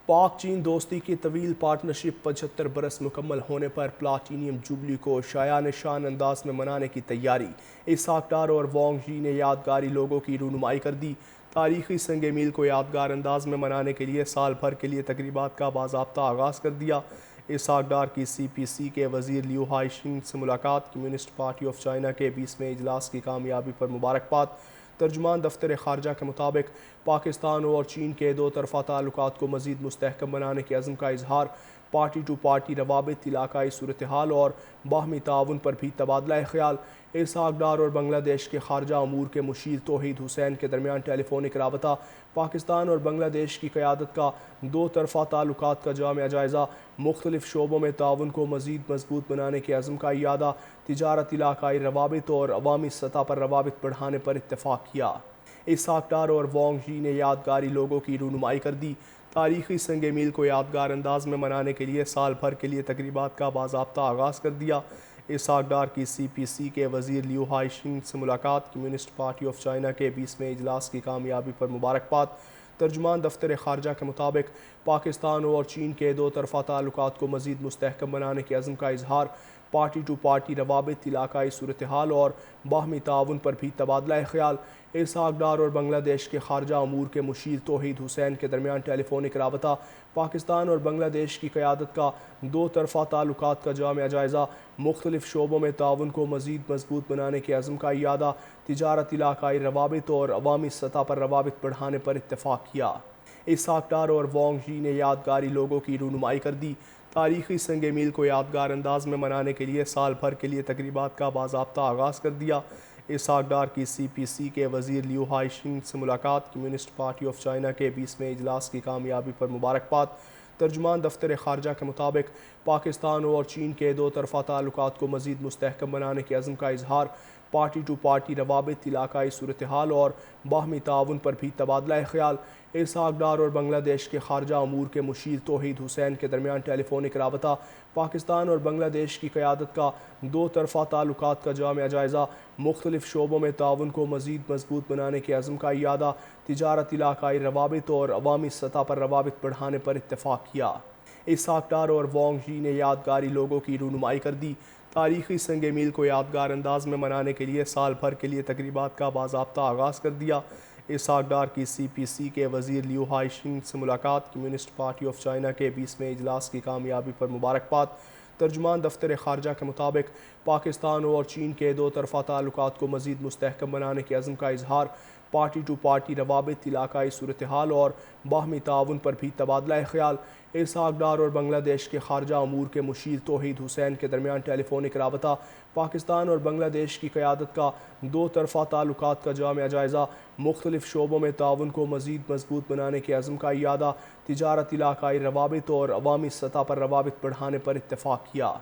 پاک چین دوستی کی طویل پارٹنرشپ 75 برس مکمل ہونے پر پلاٹینیم جوبلی کو شایان شان انداز میں منانے کی تیاری۔ اسحاق ڈار اور وانگ ژی نے یادگاری لوگوں کی رونمائی کر دی۔ تاریخی سنگ میل کو یادگار انداز میں منانے کے لیے سال بھر کے لیے تقریبات کا باضابطہ آغاز کر دیا۔ اسحاق ڈار کی سی پی سی کے وزیر لیو ہائی شنگ سے ملاقات۔ کمیونسٹ پارٹی آف چائنا کے 20ویں اجلاس کی کامیابی پر مبارکباد۔ ترجمان دفتر خارجہ کے مطابق پاکستان اور چین کے دو طرفہ تعلقات کو مزید مستحکم بنانے کے عزم کا اظہار۔ پارٹی ٹو پارٹی روابط، علاقائی صورتحال اور باہمی تعاون پر بھی تبادلہ خیال۔ اسحاق ڈار اور بنگلہ دیش کے خارجہ امور کے مشیر توحید حسین کے درمیان ٹیلی فونک رابطہ۔ پاکستان اور بنگلہ دیش کی قیادت کا دو طرفہ تعلقات کا جامع جائزہ۔ مختلف شعبوں میں تعاون کو مزید مضبوط بنانے کے عزم کا اعادہ۔ تجارت، علاقائی روابط اور عوامی سطح پر روابط بڑھانے پر اتفاق کیا۔ اسحاق ڈار اور وانگ ژی نے یادگاری لوگوں کی رونمائی کر دی۔ تاریخی سنگ میل کو یادگار انداز میں منانے کے لیے سال بھر کے لیے تقریبات کا باضابطہ آغاز کر دیا۔ اسحاق ڈار کی سی پی سی کے وزیر لیو ہائی شنگ سے ملاقات۔ کمیونسٹ پارٹی آف چائنا کے 20ویں اجلاس کی کامیابی پر مبارکباد۔ ترجمان دفتر خارجہ کے مطابق پاکستان اور چین کے دو طرفہ تعلقات کو مزید مستحکم بنانے کے عزم کا اظہار۔ پارٹی ٹو پارٹی روابط، علاقائی صورتحال اور باہمی تعاون پر بھی تبادلہ خیال۔ اسحاق ڈار اور بنگلہ دیش کے خارجہ امور کے مشیر توحید حسین کے درمیان ٹیلی فونک رابطہ۔ پاکستان اور بنگلہ دیش کی قیادت کا دو طرفہ تعلقات کا جامع جائزہ۔ مختلف شعبوں میں تعاون کو مزید مضبوط بنانے کے عزم کا اعادہ۔ تجارت، علاقائی روابط اور عوامی سطح پر روابط بڑھانے پر اتفاق کیا۔ اسحاق ڈار اور وانگ ژی نے یادگاری لوگوں کی رونمائی کر دی۔ تاریخی سنگ میل کو یادگار انداز میں منانے کے لیے سال بھر کے لیے تقریبات کا باضابطہ آغاز کر دیا۔ اسحاق ڈار کی سی پی سی کے وزیر لیو ہائی شنگ سے ملاقات۔ کمیونسٹ پارٹی آف چائنا کے 20ویں اجلاس کی کامیابی پر مبارکباد۔ ترجمان دفتر خارجہ کے مطابق پاکستان اور چین کے دو طرفہ تعلقات کو مزید مستحکم بنانے کے عزم کا اظہار۔ پارٹی ٹو پارٹی روابط، علاقائی صورتحال اور باہمی تعاون پر بھی تبادلہ خیال۔ اسحاق ڈار اور بنگلہ دیش کے خارجہ امور کے مشیر توحید حسین کے درمیان ٹیلی فونک رابطہ۔ پاکستان اور بنگلہ دیش کی قیادت کا دو طرفہ تعلقات کا جامع جائزہ۔ مختلف شعبوں میں تعاون کو مزید مضبوط بنانے کے عزم کا اعادہ۔ تجارت، علاقائی روابط اور عوامی سطح پر روابط بڑھانے پر اتفاق کیا۔ اسحاق ڈار اور وانگ ژی نے یادگاری لوگوں کی رونمائی کر دی۔ تاریخی سنگ میل کو یادگار انداز میں منانے کے لیے سال بھر کے لیے تقریبات کا باضابطہ آغاز کر دیا۔ اسحاق ڈار کی سی پی سی کے وزیر لیو ہائی شنگ سے ملاقات۔ کمیونسٹ پارٹی آف چائنا کے 20ویں اجلاس کی کامیابی پر مبارکباد۔ ترجمان دفتر خارجہ کے مطابق پاکستان اور چین کے دو طرفہ تعلقات کو مزید مستحکم بنانے کے عزم کا اظہار۔ پارٹی ٹو پارٹی روابط، علاقائی صورتحال اور باہمی تعاون پر بھی تبادلہ خیال۔ اسحاق ڈار اور بنگلہ دیش کے خارجہ امور کے مشیر توحید حسین کے درمیان ٹیلی فونک رابطہ۔ پاکستان اور بنگلہ دیش کی قیادت کا دو طرفہ تعلقات کا جامع جائزہ۔ مختلف شعبوں میں تعاون کو مزید مضبوط بنانے کے عزم کا اعادہ۔ تجارت، علاقائی روابط اور عوامی سطح پر روابط بڑھانے پر اتفاق کیا۔